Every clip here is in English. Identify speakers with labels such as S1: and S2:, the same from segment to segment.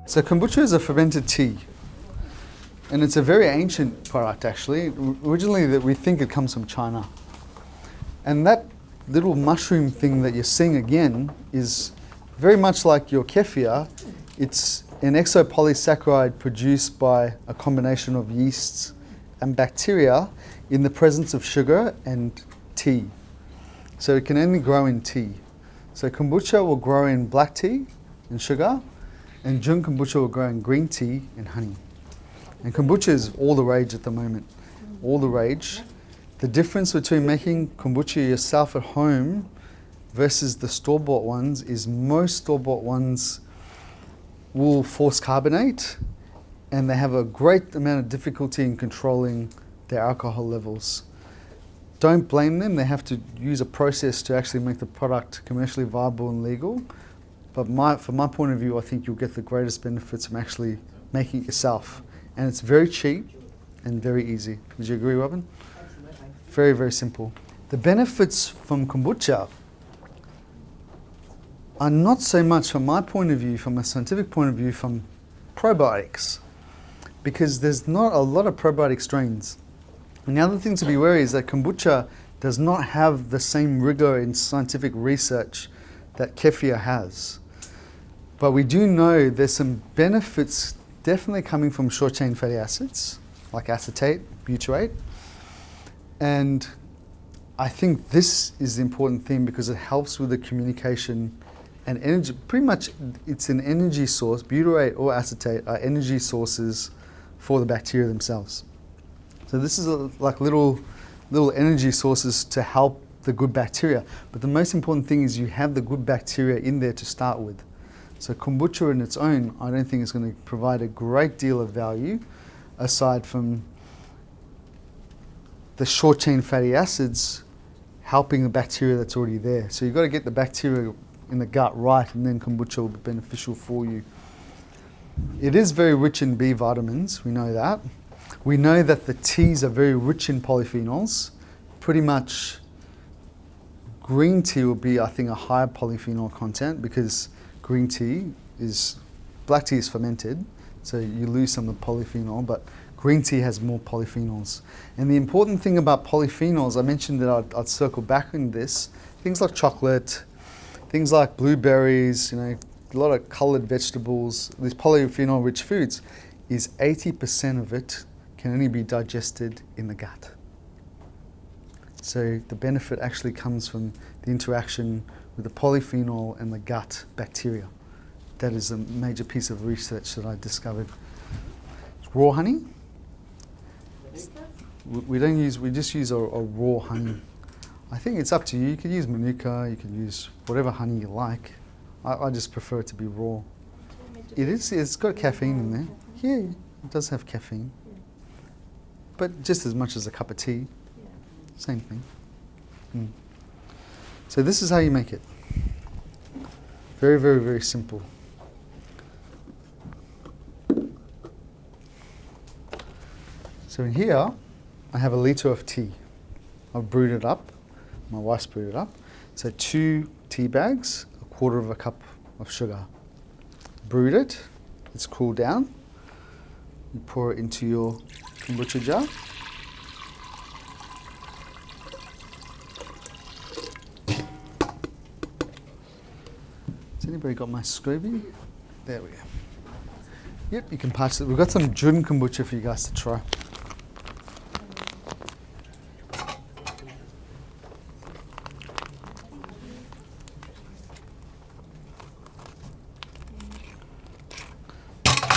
S1: So kombucha is a fermented tea, and it's a very ancient product actually. Originally that we think it comes from China. And that little mushroom thing that you're seeing again is very much like your kefir. It's an exopolysaccharide produced by a combination of yeasts and bacteria in the presence of sugar and tea. So it can only grow in tea. So kombucha will grow in black tea and sugar, and Jun kombucha will grow in green tea and honey. And kombucha is all the rage at the moment, all the rage. The difference between making kombucha yourself at home versus the store-bought ones is most store-bought ones will force carbonate, and they have a great amount of difficulty in controlling their alcohol levels. Don't blame them, they have to use a process to actually make the product commercially viable and legal. But from my point of view, I think you'll get the greatest benefits from actually making it yourself. And it's very cheap and very easy. Would you agree, Robin?
S2: Absolutely.
S1: Very, very simple. The benefits from kombucha are not so much from my point of view, from a scientific point of view, from probiotics. Because there's not a lot of probiotic strains. And the other thing to be wary is that kombucha does not have the same rigor in scientific research that kefir has. But we do know there's some benefits definitely coming from short-chain fatty acids, like acetate, butyrate. And I think this is the important thing because it helps with the communication and energy. Pretty much it's an energy source. Butyrate or acetate are energy sources for the bacteria themselves. So this is like little energy sources to help the good bacteria. But the most important thing is you have the good bacteria in there to start with. So kombucha on its own, I don't think is going to provide a great deal of value aside from the short chain fatty acids helping the bacteria that's already there. So you've got to get the bacteria in the gut right, and then kombucha will be beneficial for you. It is very rich in B vitamins, we know that. We know that the teas are very rich in polyphenols. Pretty much green tea will be, I think, a higher polyphenol content because green tea black tea is fermented, so you lose some of the polyphenol, but green tea has more polyphenols. And the important thing about polyphenols, I mentioned that I'd circle back on this, things like chocolate, things like blueberries, a lot of colored vegetables, these polyphenol-rich foods, is 80% of it can only be digested in the gut. So the benefit actually comes from the interaction with the polyphenol and the gut bacteria. That is a major piece of research that I discovered. Raw honey. We just use a raw honey. I think it's up to you. You can use Manuka, you can use whatever honey you like. I just prefer it to be raw. It's got caffeine in there. Yeah, it does have caffeine. But just as much as a cup of tea. Same thing. So this is how you make it. Very, very, very simple. So in here, I have a litre of tea. I've brewed it up. My wife's brewed it up. So 2 tea bags, 1/4 of a cup of sugar. Brewed it. It's cooled down. You pour it into your kombucha jar. Has anybody got my Scooby? There we go. Yep, you can pass it. We've got some Jun kombucha for you guys to try.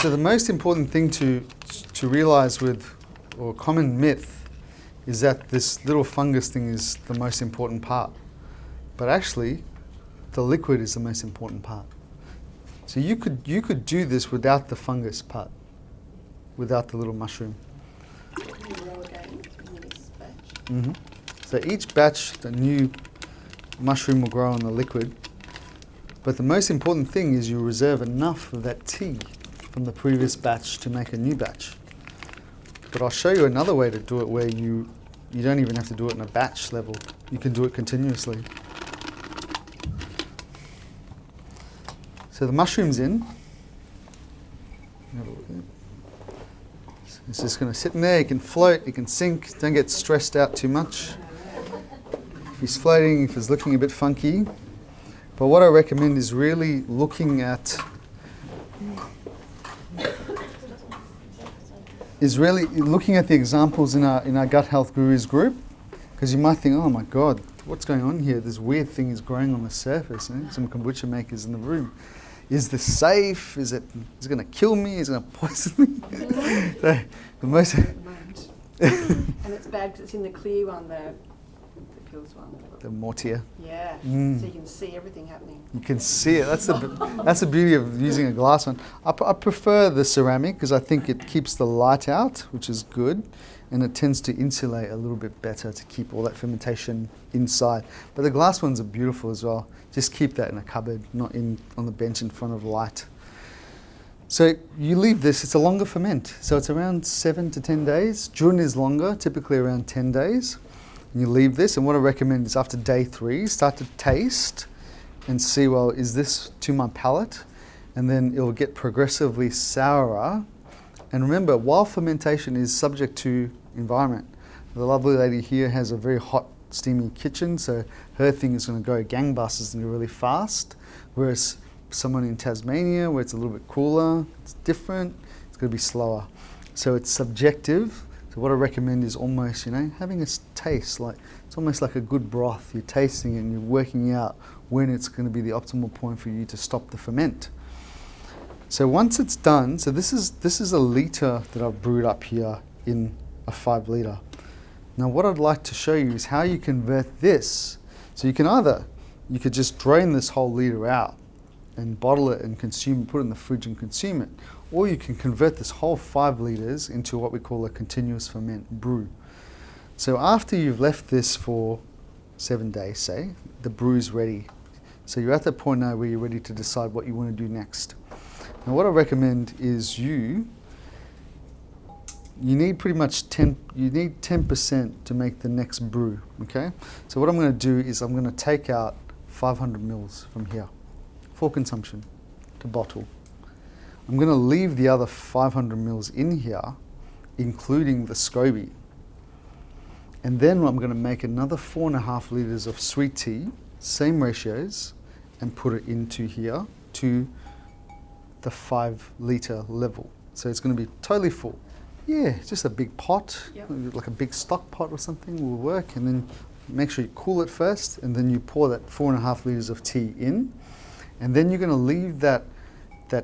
S1: So the most important thing to realize or common myth, is that this little fungus thing is the most important part. But actually, the liquid is the most important part. So you could do this without the fungus part, without the little mushroom. So each batch, the new mushroom will grow in the liquid. But the most important thing is you reserve enough of that tea from the previous batch to make a new batch. But I'll show you another way to do it where you don't even have to do it in a batch level. You can do it continuously. So the mushroom's in. It's just going to sit in there. He can float, he can sink. Don't get stressed out too much. If he's floating, if he's looking a bit funky. But what I recommend is really looking at the examples in our Gut Health Gurus group, because you might think, oh my God, what's going on here? This weird thing is growing on the surface. Some kombucha makers in the room. Is this safe? Is it going to kill me? Is it going to poison me? So, the most
S2: And it's bad because it's in the clear one, the pills one.
S1: the mortier.
S2: Yeah, so you can see everything happening.
S1: You can see it. That's the beauty of using a glass one. I prefer the ceramic because I think it keeps the light out, which is good, and it tends to insulate a little bit better to keep all that fermentation inside. But the glass ones are beautiful as well. Just keep that in a cupboard, not on the bench in front of light. So you leave this, it's a longer ferment. So it's around 7 to 10 days. Jun is longer, typically around 10 days. And you leave this, and what I recommend is after day 3, start to taste and see, well, is this to my palate? And then it'll get progressively sourer. And remember, while fermentation is subject to environment, the lovely lady here has a very hot, steamy kitchen, so her thing is going to go gangbusters and go really fast, whereas someone in Tasmania, where it's a little bit cooler, it's different, it's going to be slower. So it's subjective. So what I recommend is almost, having a taste, like it's almost like a good broth. You're tasting it and you're working out when it's going to be the optimal point for you to stop the ferment. So once it's done, so this is a litre that I've brewed up here in a 5 litre. Now what I'd like to show you is how you convert this. So you could just drain this whole litre out and bottle it and consume, put it in the fridge and consume it. Or you can convert this whole 5 litres into what we call a continuous ferment brew. So after you've left this for 7 days, say, the brew is ready. So you're at the point now where you're ready to decide what you want to do next. Now what I recommend is you need pretty much 10% to make the next brew, okay? So what I'm going to do is I'm going to take out 500 mils from here for consumption to bottle. I'm going to leave the other 500 mils in here, including the SCOBY. And then I'm going to make another 4.5 litres of sweet tea, same ratios, and put it into here to the 5 litre level. So it's going to be totally full. Yeah, just a big pot, like a big stock pot or something will work. And then make sure you cool it first, and then you pour that 4.5 litres of tea in. And then you're going to leave that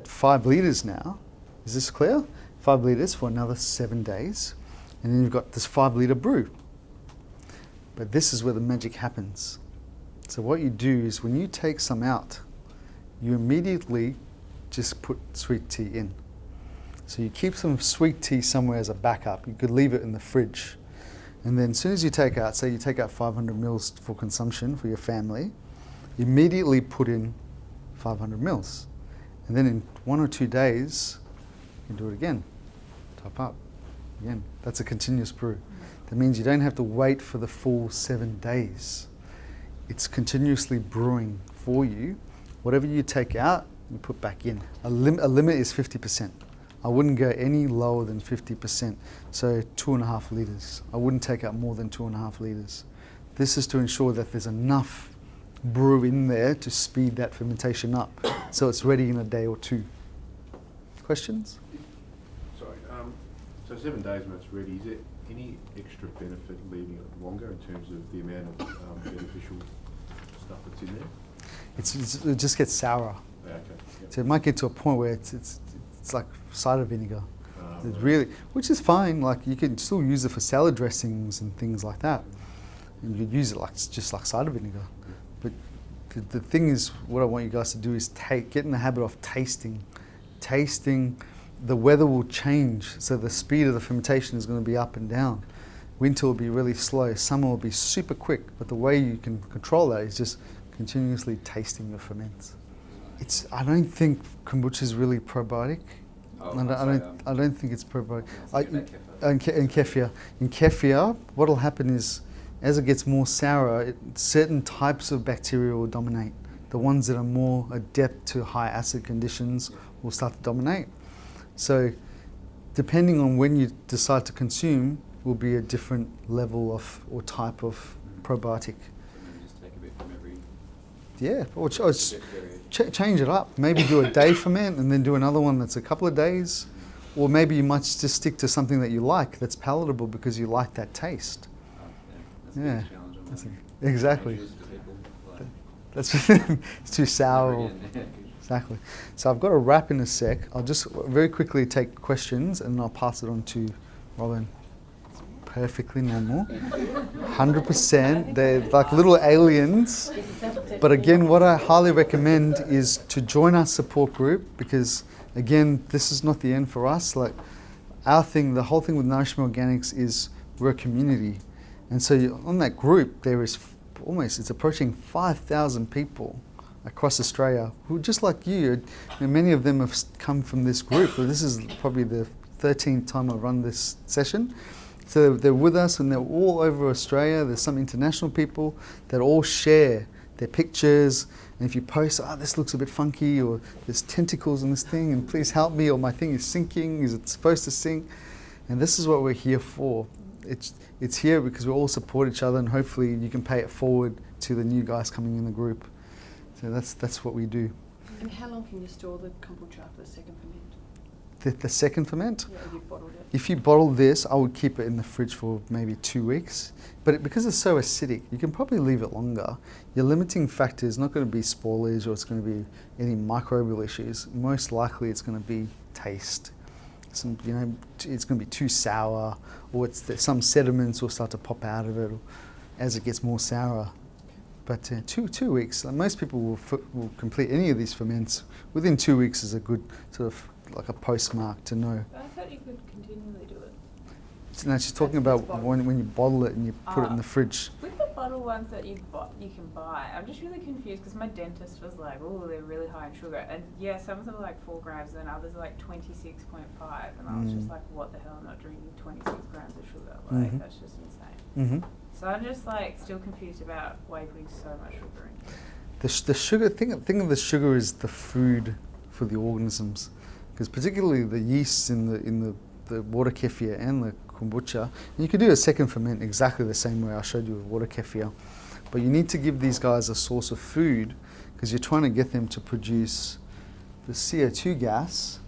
S1: 5 litres now. Is this clear? 5 litres for another 7 days. And then you've got this 5 litre brew. But this is where the magic happens. So what you do is when you take some out, you immediately just put sweet tea in. So you keep some sweet tea somewhere as a backup. You could leave it in the fridge. And then as soon as you take out, say you take out 500 mils for consumption for your family, you immediately put in 500 mils. And then in 1 or 2 days, you do it again. Top up again. That's a continuous brew. That means you don't have to wait for the full 7 days. It's continuously brewing for you. Whatever you take out, you put back in. A limit is 50%. I wouldn't go any lower than 50%. So 2.5 litres. I wouldn't take out more than 2.5 litres. This is to ensure that there's enough brew in there to speed that fermentation up, so it's ready in a day or 2. Questions?
S3: Sorry. So 7 days when it's ready, is there any extra benefit leaving it longer in terms of the amount of beneficial stuff that's in there?
S1: It just gets sourer.
S3: Yeah, okay. Yep.
S1: So it might get to a point where it's like cider vinegar. It's
S3: Right.
S1: really, which is fine. Like you can still use it for salad dressings and things like that, and you'd use it just like cider vinegar. But the thing is, what I want you guys to do is get in the habit of tasting. The weather will change, so the speed of the fermentation is going to be up and down. Winter will be really slow, summer will be super quick, but the way you can control that is just continuously tasting your ferments. I don't think kombucha is really probiotic. I don't think it's probiotic. In kefir. In kefir, what will happen is, as it gets more sour, certain types of bacteria will dominate. The ones that are more adept to high acid conditions will start to dominate. So depending on when you decide to consume, will be a different level of or type of probiotic.
S4: Maybe just take a bit from every
S1: Yeah, or
S4: bit variation.
S1: change it up. Maybe do a day ferment and then do another one that's a couple of days. Or maybe you might just stick to something that you like, that's palatable because you like that taste.
S4: Yeah,
S1: Yeah,
S4: that's a big challenge.
S1: that's
S4: I'm
S1: exactly.
S4: Juice to people, like,
S1: That's it's too sour.
S4: never
S1: or-
S4: again.
S1: Exactly. So I've got to wrap in a sec. I'll just very quickly take questions and I'll pass it on to Robin. It's perfectly normal. 100%. They're like little aliens. But again, what I highly recommend is to join our support group because, again, this is not the end for us. Like our thing, the whole thing with Nourishment Organics is we're a community. And so on that group, there is it's approaching 5,000 people across Australia who, just like you, many of them have come from this group. This is probably the 13th time I've run this session. So they're with us and they're all over Australia. There's some international people that all share their pictures. And if you post, this looks a bit funky, or there's tentacles in this thing, and please help me, or my thing is sinking, is it supposed to sink? And this is what we're here for. It's here because we all support each other, and hopefully you can pay it forward to the new guys coming in the group. So that's what we do.
S2: And how long can you store the kombucha for the second ferment?
S1: The second ferment,
S2: Yeah, you've bottled it.
S1: if you bottle this, I would keep it in the fridge for maybe 2 weeks. But because it's so acidic, you can probably leave it longer. Your limiting factor is not going to be spoilage or it's going to be any microbial issues. Most likely it's going to be taste. It's going to be too sour, or some sediments will start to pop out of it as it gets more sour. But 2 weeks, most people will complete any of these ferments within 2 weeks is a good sort of like a postmark to know.
S5: But I thought you could continually do it.
S1: So now she's talking
S2: That's
S1: about
S2: bottled.
S1: when you bottle it and you put it in the fridge.
S5: With the bottle ones that you can buy, I'm just really confused because my dentist was like, oh, they're really high in sugar. And yeah, some of them are like 4 grams and others are like 26.5. And I was just like, what the hell, I'm not drinking 26 grams of sugar. Like,
S1: Mhm.
S5: that's just insane.
S1: Mm-hmm.
S5: So I'm just like still confused about why you're putting so much sugar in.
S1: The sugar thing of the sugar is the food for the organisms, because particularly the yeasts in the water kefir and the kombucha. And you could do a second ferment exactly the same way I showed you with water kefir, but you need to give these guys a source of food because you're trying to get them to produce the CO2 gas.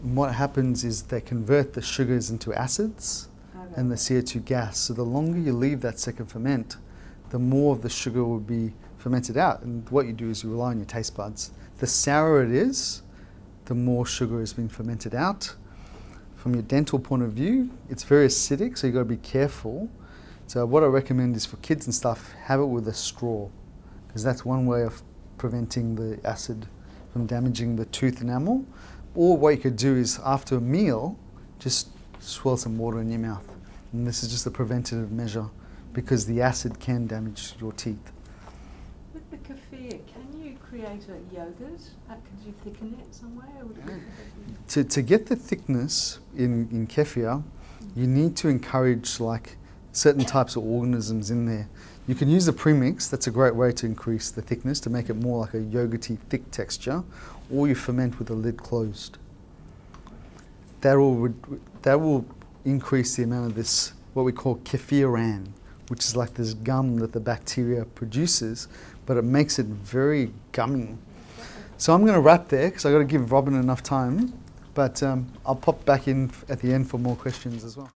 S1: And what happens is they convert the sugars into acids
S5: Okay.
S1: and the CO2 gas. So the longer you leave that second ferment, the more of the sugar will be fermented out. And what you do is you rely on your taste buds. The sourer it is, the more sugar has been fermented out. From your dental point of view, it's very acidic, so you've got to be careful. So what I recommend is for kids and stuff, have it with a straw, because that's one way of preventing the acid from damaging the tooth enamel. Or what you could do is after a meal, just swirl some water in your mouth. And this is just a preventative measure because the acid can damage your teeth.
S2: With the kefir, can you create a yogurt? Could you thicken it some way? Or would it
S1: To get the thickness in kefir, you need to encourage like certain types of organisms in there. You can use the premix, that's a great way to increase the thickness, to make it more like a yogurty thick texture, or you ferment with the lid closed. That will increase the amount of this, what we call kefiran, which is like this gum that the bacteria produces, but it makes it very gummy. So I'm going to wrap there because I've got to give Robin enough time, but I'll pop back in at the end for more questions as well.